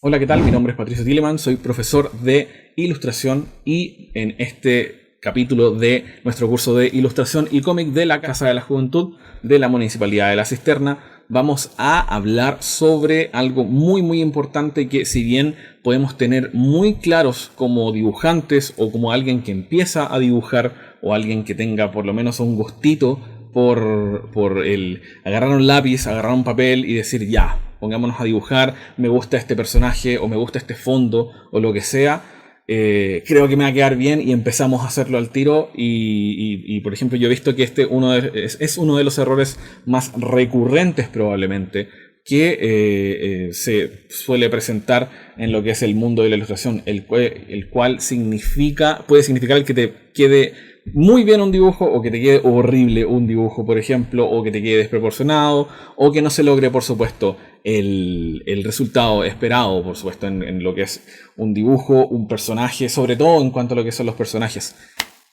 Hola, ¿qué tal? Mi nombre es Patricio Tilleman, soy profesor de ilustración y en este capítulo de nuestro curso de ilustración y cómic de la Casa de la Juventud de la Municipalidad de La Cisterna vamos a hablar sobre algo muy importante que, si bien podemos tener muy claros como dibujantes o como alguien que empieza a dibujar o alguien que tenga por lo menos un gustito por el agarrar un lápiz, agarrar un papel y decir ya, pongámonos a dibujar, me gusta este personaje o me gusta este fondo o lo que sea, creo que me va a quedar bien y empezamos a hacerlo al tiro y, por ejemplo, yo he visto que este es uno de los errores más recurrentes probablemente que se suele presentar en lo que es el mundo de la ilustración, el cual puede significar que te quede muy bien un dibujo o que te quede horrible un dibujo, por ejemplo, o que te quede desproporcionado o que no se logre, por supuesto, el resultado esperado, por supuesto, en lo que es un dibujo, un personaje, sobre todo en cuanto a lo que son los personajes,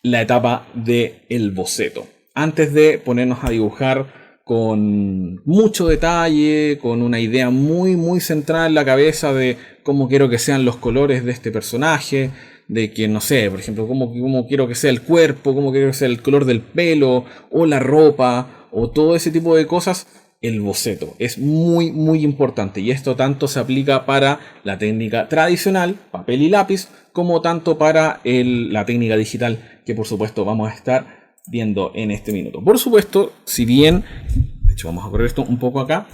la etapa del boceto. Antes de ponernos a dibujar con mucho detalle, con una idea muy centrada en la cabeza de cómo quiero que sean los colores de este personaje, de que, no sé, por ejemplo, cómo quiero que sea el cuerpo, cómo quiero que sea el color del pelo, o la ropa, o todo ese tipo de cosas, el boceto es muy importante. Y esto tanto se aplica para la técnica tradicional, papel y lápiz, como tanto para la técnica digital, que por supuesto vamos a estar viendo en este minuto. Por supuesto, si bien, de hecho vamos a correr esto un poco acá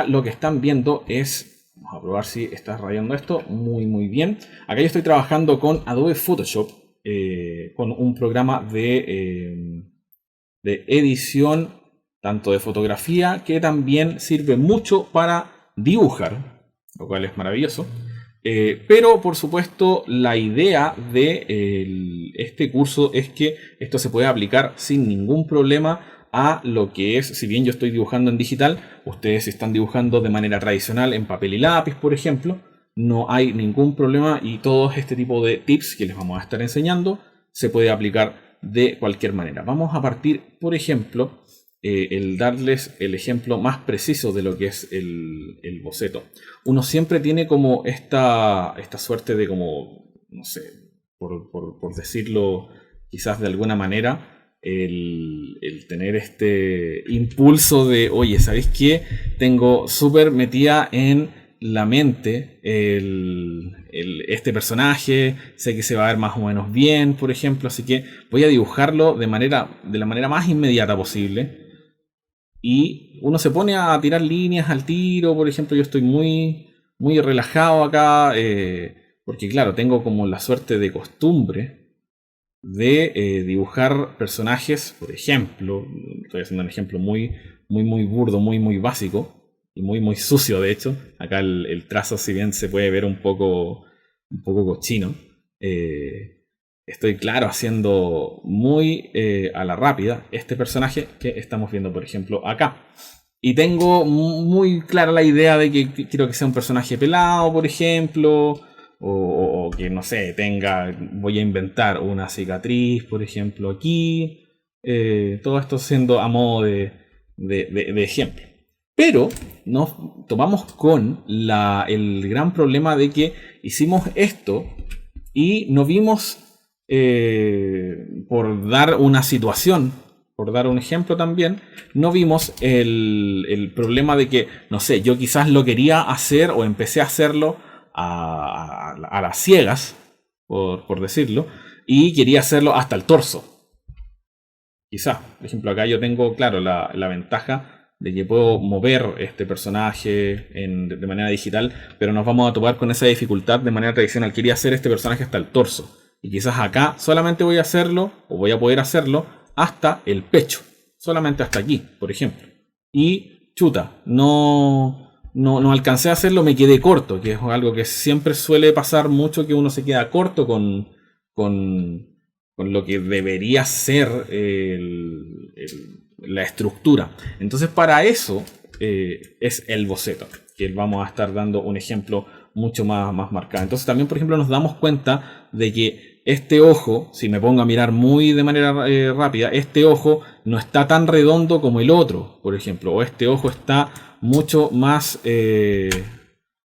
lo que están viendo es... Vamos a probar si está rayando esto. Muy bien. Acá yo estoy trabajando con Adobe Photoshop, con un programa de edición, tanto de fotografía, que también sirve mucho para dibujar, lo cual es maravilloso. Pero, por supuesto, la idea de este curso es que esto se puede aplicar sin ningún problema a lo que es, si bien yo estoy dibujando en digital, ustedes están dibujando de manera tradicional en papel y lápiz, por ejemplo, no hay ningún problema y todo este tipo de tips que les vamos a estar enseñando se puede aplicar de cualquier manera. Vamos a partir, por ejemplo, el darles el ejemplo más preciso de lo que es el boceto. Uno siempre tiene como esta suerte de como, no sé, por decirlo quizás de alguna manera, el tener este impulso de, oye, ¿sabéis qué? Tengo súper metida en la mente este personaje, sé que se va a ver más o menos bien, por ejemplo, así que voy a dibujarlo de la manera más inmediata posible. Y uno se pone a tirar líneas al tiro, por ejemplo, yo estoy muy relajado acá, porque claro, tengo como la suerte de costumbre de dibujar personajes, por ejemplo, estoy haciendo un ejemplo muy burdo, muy básico y muy sucio, de hecho. Acá el trazo, si bien se puede ver un poco cochino, estoy claro haciendo muy a la rápida este personaje que estamos viendo, por ejemplo, acá. Y tengo muy clara la idea de que quiero que sea un personaje pelado, por ejemplo, o que, no sé, voy a inventar una cicatriz, por ejemplo, aquí. Todo esto siendo a modo de ejemplo. Pero nos tomamos con el gran problema de que hicimos esto y no vimos, por dar una situación, por dar un ejemplo también, no vimos el problema de que, no sé, yo quizás lo quería hacer o empecé a hacerlo a las ciegas, por decirlo, y quería hacerlo hasta el torso. Quizás, por ejemplo, acá yo tengo, claro, la ventaja de que puedo mover este personaje de manera digital, pero nos vamos a topar con esa dificultad de manera tradicional. Quería hacer este personaje hasta el torso. Y quizás acá solamente voy a hacerlo, o voy a poder hacerlo, hasta el pecho. Solamente hasta aquí, por ejemplo. Y, chuta, no alcancé a hacerlo, me quedé corto, que es algo que siempre suele pasar mucho, que uno se queda corto con lo que debería ser la estructura. Entonces, para eso es el boceto, que vamos a estar dando un ejemplo mucho más marcado. Entonces, también, por ejemplo, nos damos cuenta de que este ojo, si me pongo a mirar muy de manera rápida, este ojo no está tan redondo como el otro, por ejemplo, o este ojo está mucho más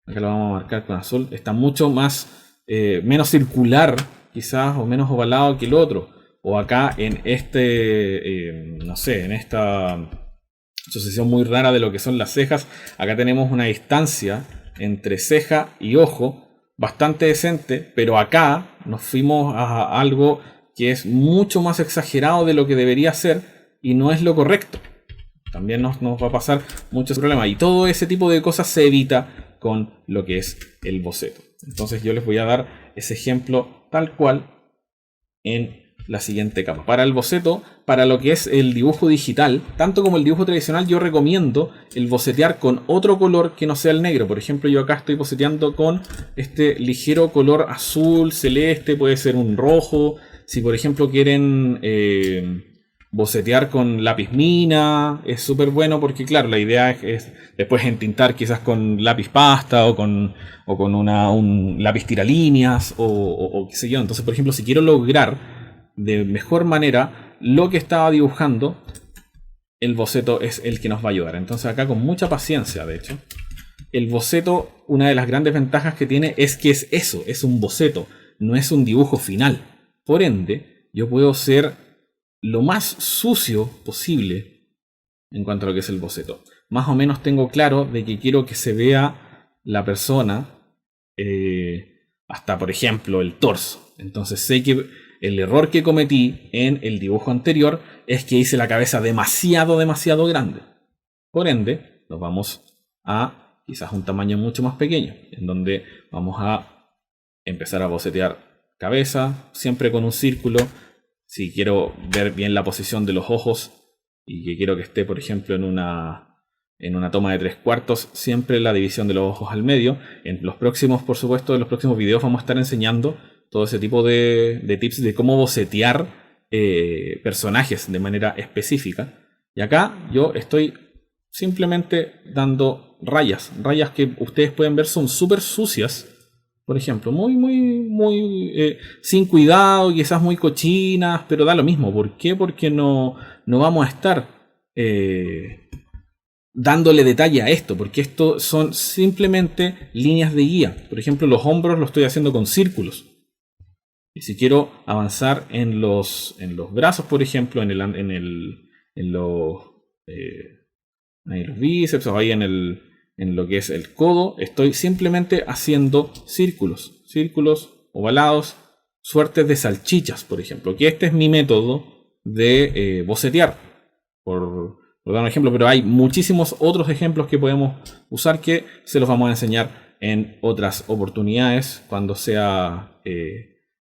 acá lo vamos a marcar con azul, está mucho más, menos circular quizás, o menos ovalado que el otro. O acá en no sé, en esta sucesión muy rara de lo que son las cejas, acá tenemos una distancia entre ceja y ojo bastante decente, pero acá nos fuimos a algo que es mucho más exagerado de lo que debería ser y no es lo correcto. También nos va a pasar muchos problemas, y todo ese tipo de cosas se evita con lo que es el boceto. Entonces yo les voy a dar ese ejemplo tal cual en la siguiente capa. Para el boceto, para lo que es el dibujo digital, tanto como el dibujo tradicional, yo recomiendo el bocetear con otro color que no sea el negro. Por ejemplo, yo acá estoy boceteando con este ligero color azul, celeste, puede ser un rojo. Si por ejemplo quieren bocetear con lápiz mina, es súper bueno, porque claro, la idea es después entintar quizás con lápiz pasta o con un lápiz tiralíneas o qué sé yo. Entonces, por ejemplo, si quiero lograr de mejor manera lo que estaba dibujando, el boceto es el que nos va a ayudar. Entonces acá, con mucha paciencia, de hecho, el boceto, una de las grandes ventajas que tiene es que es eso, es un boceto, no es un dibujo final. Por ende, yo puedo ser lo más sucio posible en cuanto a lo que es el boceto. Más o menos tengo claro de que quiero que se vea la persona, hasta por ejemplo el torso. Entonces sé que el error que cometí en el dibujo anterior es que hice la cabeza demasiado grande. Por ende, nos vamos a quizás un tamaño mucho más pequeño, en donde vamos a empezar a bocetear cabeza, siempre con un círculo. Si quiero ver bien la posición de los ojos y que quiero que esté, por ejemplo, en una toma de 3/4, siempre la división de los ojos al medio. En los próximos, por supuesto, en los próximos videos vamos a estar enseñando todo ese tipo de tips de cómo bocetear personajes de manera específica. Y acá yo estoy simplemente dando rayas que ustedes pueden ver son súper sucias. Por ejemplo, muy sin cuidado, quizás muy cochinas, pero da lo mismo. ¿Por qué? Porque no vamos a estar dándole detalle a esto, porque esto son simplemente líneas de guía. Por ejemplo, los hombros lo estoy haciendo con círculos. Y si quiero avanzar en los brazos, por ejemplo, en los bíceps, o ahí en lo que es el codo, estoy simplemente haciendo círculos ovalados, suertes de salchichas, por ejemplo, que este es mi método de bocetear, por dar un ejemplo, pero hay muchísimos otros ejemplos que podemos usar que se los vamos a enseñar en otras oportunidades cuando sea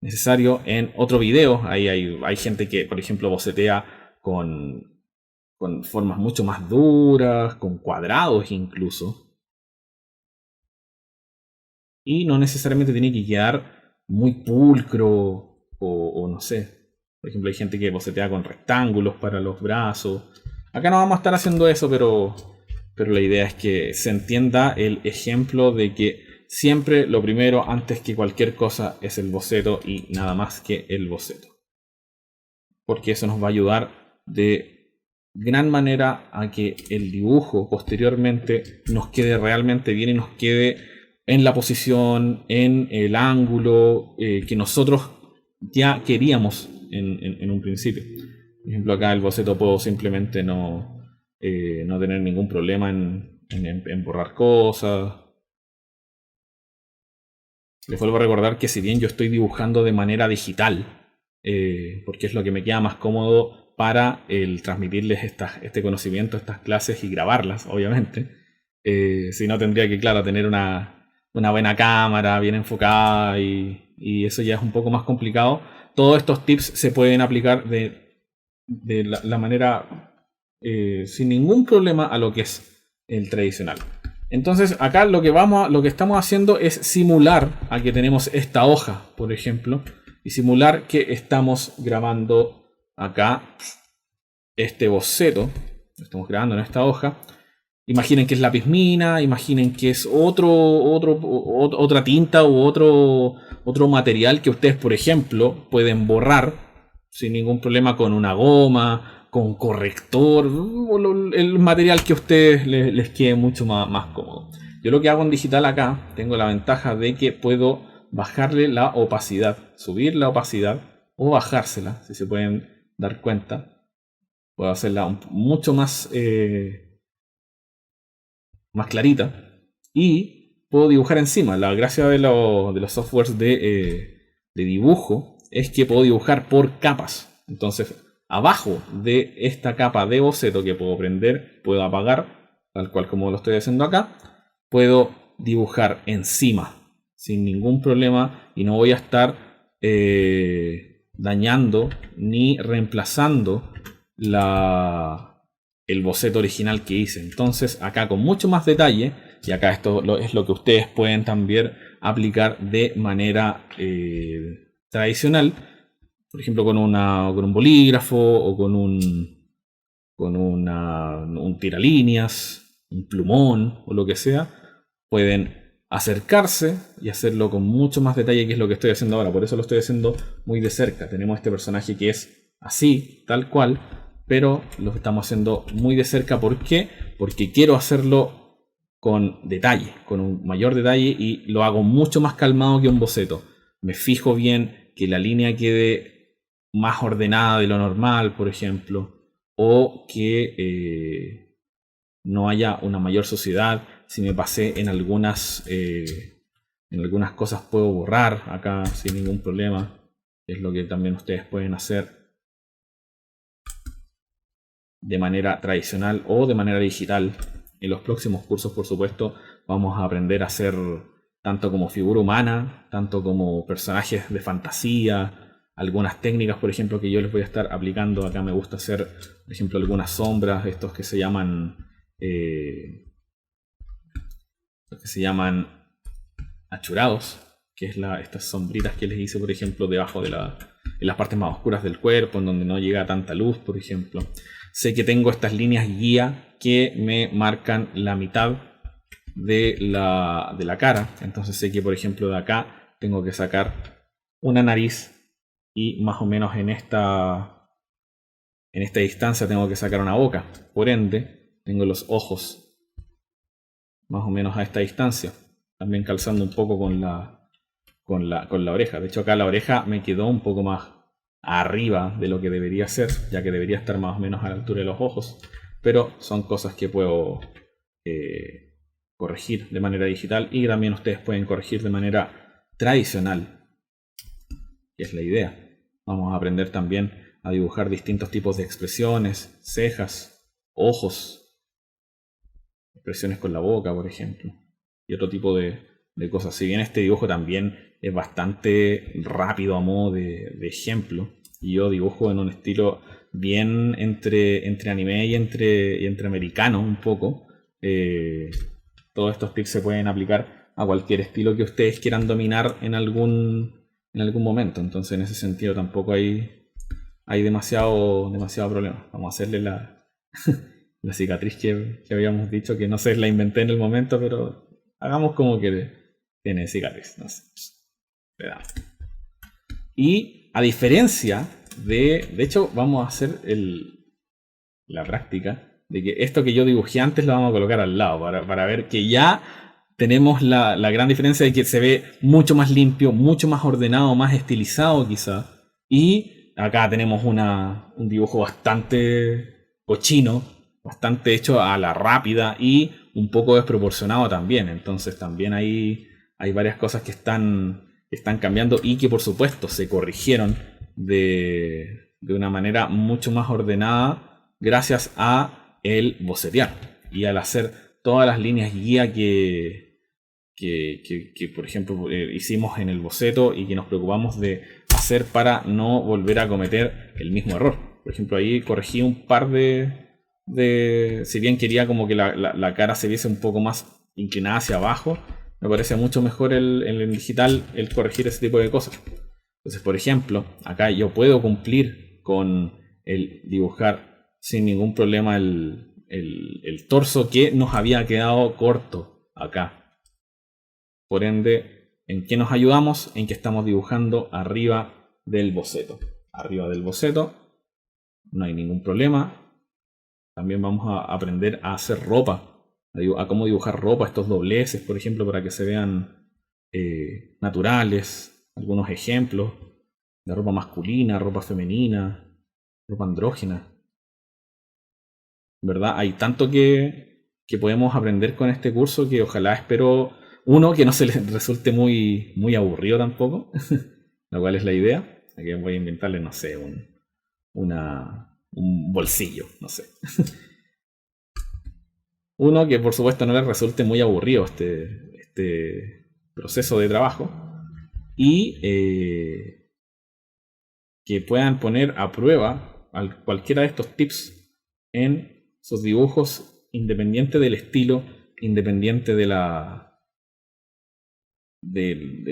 necesario en otro video. Ahí hay gente que, por ejemplo, bocetea con formas mucho más duras, con cuadrados incluso. Y no necesariamente tiene que quedar muy pulcro o no sé. Por ejemplo, hay gente que bocetea con rectángulos para los brazos. Acá no vamos a estar haciendo eso, pero la idea es que se entienda el ejemplo de que siempre lo primero, antes que cualquier cosa, es el boceto y nada más que el boceto. Porque eso nos va a ayudar de gran manera a que el dibujo posteriormente nos quede realmente bien y nos quede en la posición, en el ángulo que nosotros ya queríamos en un principio. Por ejemplo, acá el boceto puedo simplemente no tener ningún problema en borrar cosas. Les vuelvo a recordar que si bien yo estoy dibujando de manera digital, porque es lo que me queda más cómodo para el transmitirles este conocimiento, estas clases y grabarlas, obviamente. Si no, tendría que, claro, tener una buena cámara, bien enfocada, y eso ya es un poco más complicado. Todos estos tips se pueden aplicar de la manera sin ningún problema a lo que es el tradicional. Entonces acá lo que estamos haciendo es simular a que tenemos esta hoja, por ejemplo, y simular que estamos grabando acá este boceto. Lo estamos grabando en esta hoja. Imaginen que es lápiz mina, imaginen que es otra tinta u otro material que ustedes, por ejemplo, pueden borrar sin ningún problema con una goma, con corrector, el material que a ustedes les quede mucho más cómodo. Yo lo que hago en digital acá, tengo la ventaja de que puedo bajarle la opacidad, subir la opacidad o bajársela, si se pueden dar cuenta. Puedo hacerla mucho más, más clarita y puedo dibujar encima. La gracia de los softwares de dibujo es que puedo dibujar por capas. Entonces, abajo de esta capa de boceto que puedo prender, puedo apagar, tal cual como lo estoy haciendo acá, puedo dibujar encima sin ningún problema y no voy a estar dañando ni reemplazando el boceto original que hice. Entonces acá con mucho más detalle, y acá esto es lo que ustedes pueden también aplicar de manera tradicional, por ejemplo con un bolígrafo o con un tiralíneas, un plumón o lo que sea, pueden acercarse y hacerlo con mucho más detalle, que es lo que estoy haciendo ahora. Por eso lo estoy haciendo muy de cerca. Tenemos este personaje que es así, tal cual, pero lo estamos haciendo muy de cerca. ¿Por qué? Porque quiero hacerlo con detalle, con un mayor detalle, y lo hago mucho más calmado que un boceto. Me fijo bien que la línea quede más ordenada de lo normal, por ejemplo, o que no haya una mayor suciedad. Si me pasé en algunas cosas puedo borrar acá sin ningún problema. Es lo que también ustedes pueden hacer de manera tradicional o de manera digital. En los próximos cursos, por supuesto, vamos a aprender a hacer tanto como figura humana, tanto como personajes de fantasía, algunas técnicas, por ejemplo, que yo les voy a estar aplicando. Acá me gusta hacer, por ejemplo, algunas sombras, estos que se llaman achurados, que es estas sombritas que les hice, por ejemplo, debajo en las partes más oscuras del cuerpo, en donde no llega tanta luz, por ejemplo. Sé que tengo estas líneas guía que me marcan la mitad de la cara. Entonces sé que, por ejemplo, de acá tengo que sacar una nariz y más o menos en esta distancia tengo que sacar una boca. Por ende, tengo los ojos más o menos a esta distancia. También calzando un poco con la oreja. De hecho, acá la oreja me quedó un poco más arriba de lo que debería ser, ya que debería estar más o menos a la altura de los ojos. Pero son cosas que puedo corregir de manera digital, y también ustedes pueden corregir de manera tradicional, que es la idea. Vamos a aprender también a dibujar distintos tipos de expresiones, cejas, ojos, expresiones con la boca, por ejemplo, y otro tipo de cosas. Si bien este dibujo también es bastante rápido a modo de ejemplo, y yo dibujo en un estilo bien entre anime y entre americano un poco, todos estos tips se pueden aplicar a cualquier estilo que ustedes quieran dominar en algún momento. Entonces en ese sentido tampoco hay demasiado problema. Vamos a hacerle la cicatriz que habíamos dicho, que no sé, la inventé en el momento, pero hagamos como que tiene cicatriz, no sé. Y a diferencia de hecho, vamos a hacer la práctica de que esto que yo dibujé antes lo vamos a colocar al lado para ver que ya tenemos la gran diferencia de que se ve mucho más limpio, mucho más ordenado, más estilizado quizá. Y acá tenemos un dibujo bastante cochino, bastante hecho a la rápida y un poco desproporcionado también. Entonces también hay varias cosas que están cambiando y que por supuesto se corrigieron de una manera mucho más ordenada gracias a el bocetear y al hacer todas las líneas guía que por ejemplo hicimos en el boceto y que nos preocupamos de hacer para no volver a cometer el mismo error. Por ejemplo, ahí corregí un par si bien quería como que la cara se viese un poco más inclinada hacia abajo, me parece mucho mejor en el digital el corregir ese tipo de cosas. Entonces, por ejemplo, acá yo puedo cumplir con el dibujar sin ningún problema el torso que nos había quedado corto acá. Por ende, ¿en qué nos ayudamos? En que estamos dibujando arriba del boceto. Arriba del boceto no hay ningún problema. También vamos a aprender a hacer ropa a cómo dibujar ropa, estos dobleces, por ejemplo, para que se vean naturales, algunos ejemplos de ropa masculina, ropa femenina, ropa andrógena. ¿Verdad? Hay tanto que podemos aprender con este curso que ojalá espero, uno, que no se les resulte muy aburrido tampoco, la cual es la idea. Aquí voy a inventarle, no sé, un bolsillo, no sé. Uno, que por supuesto no les resulte muy aburrido este proceso de trabajo. Y que puedan poner a prueba cualquiera de estos tips en sus dibujos, independiente del estilo, independiente de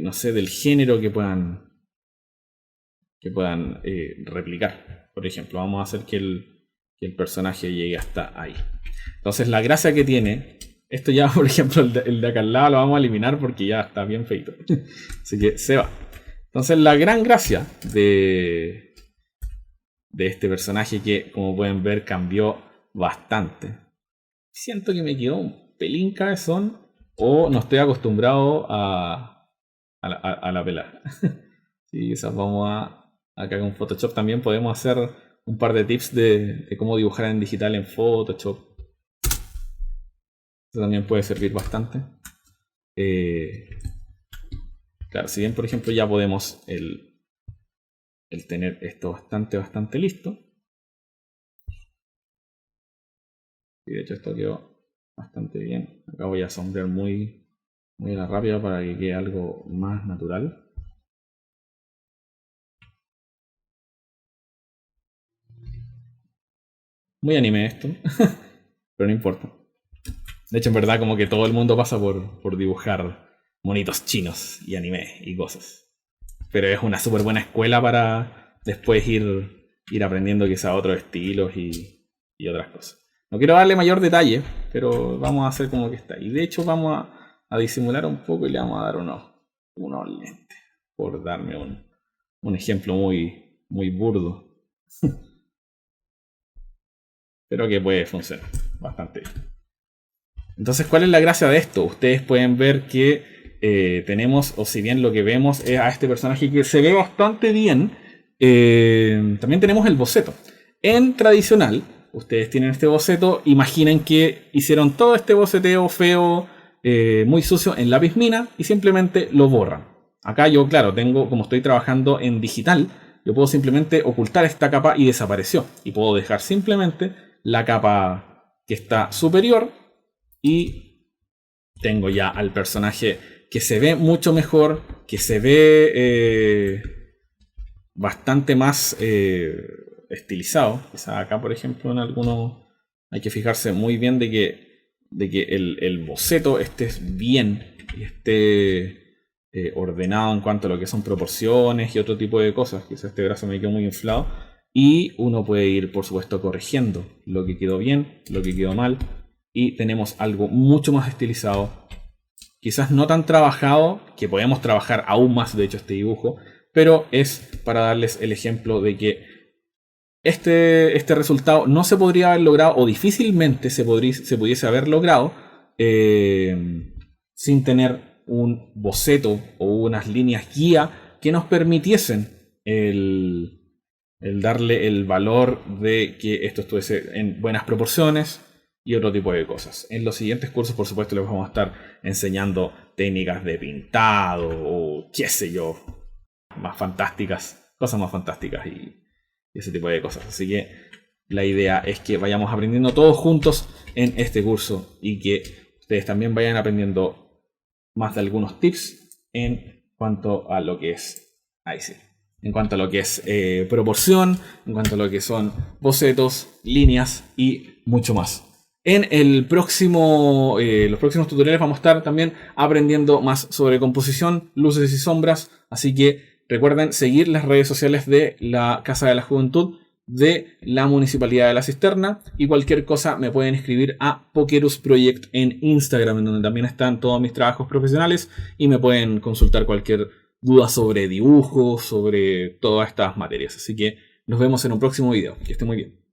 no sé, del género que puedan replicar. Por ejemplo, vamos a hacer que el personaje llegue hasta ahí. Entonces la gracia que tiene, esto ya por ejemplo el de acá al lado lo vamos a eliminar porque ya está bien feito. Así que se va. Entonces la gran gracia de este personaje, que como pueden ver cambió bastante. Siento que me quedó un pelín cabezón o no estoy acostumbrado a la pelada. Sí, quizás vamos acá con Photoshop también podemos hacer un par de tips de cómo dibujar en digital en Photoshop. Eso también puede servir bastante. Claro, si bien por ejemplo ya podemos el tener esto bastante listo. Y de hecho esto quedó bastante bien. Acá voy a sombrear muy a la rápida para que quede algo más natural. Muy anime esto, pero no importa. De hecho, en verdad, como que todo el mundo pasa por dibujar monitos chinos y anime y cosas. Pero es una súper buena escuela para después ir aprendiendo quizá otros estilos y otras cosas. No quiero darle mayor detalle, pero vamos a hacer como que está. Y de hecho vamos a disimular un poco y le vamos a dar unos lentes. Por darme un ejemplo muy burdo. Pero que puede funcionar bastante bien. Entonces, ¿cuál es la gracia de esto? Ustedes pueden ver que tenemos, o si bien lo que vemos es a este personaje que se ve bastante bien, también tenemos el boceto. En tradicional, ustedes tienen este boceto, imaginen que hicieron todo este boceteo feo, muy sucio en lápiz mina y simplemente lo borran. Acá yo, claro, como estoy trabajando en digital, yo puedo simplemente ocultar esta capa y desapareció. Y puedo dejar simplemente la capa que está superior y tengo ya al personaje que se ve mucho mejor, que se ve bastante más estilizado. Quizá acá, por ejemplo, en algunos hay que fijarse muy bien de que el boceto esté bien y esté ordenado en cuanto a lo que son proporciones y otro tipo de cosas. Quizá este brazo me quedó muy inflado. Y uno puede ir, por supuesto, corrigiendo lo que quedó bien, lo que quedó mal. Y tenemos algo mucho más estilizado. Quizás no tan trabajado, que podemos trabajar aún más, de hecho, este dibujo. Pero es para darles el ejemplo de que este resultado no se podría haber logrado, o difícilmente se pudiese haber logrado, sin tener un boceto o unas líneas guía que nos permitiesen el darle el valor de que esto estuviese en buenas proporciones y otro tipo de cosas. En los siguientes cursos, por supuesto, les vamos a estar enseñando técnicas de pintado o qué sé yo, más fantásticas, cosas más fantásticas y ese tipo de cosas. Así que la idea es que vayamos aprendiendo todos juntos en este curso y que ustedes también vayan aprendiendo más de algunos tips en cuanto a lo que es en cuanto a lo que es proporción, en cuanto a lo que son bocetos, líneas y mucho más. En los próximos tutoriales vamos a estar también aprendiendo más sobre composición, luces y sombras, así que recuerden seguir las redes sociales de la Casa de la Juventud, de la Municipalidad de La Cisterna, y cualquier cosa me pueden escribir a Pokerus Project en Instagram, en donde también están todos mis trabajos profesionales y me pueden consultar cualquier duda sobre dibujos, sobre todas estas materias. Así que nos vemos en un próximo video. Que esté muy bien.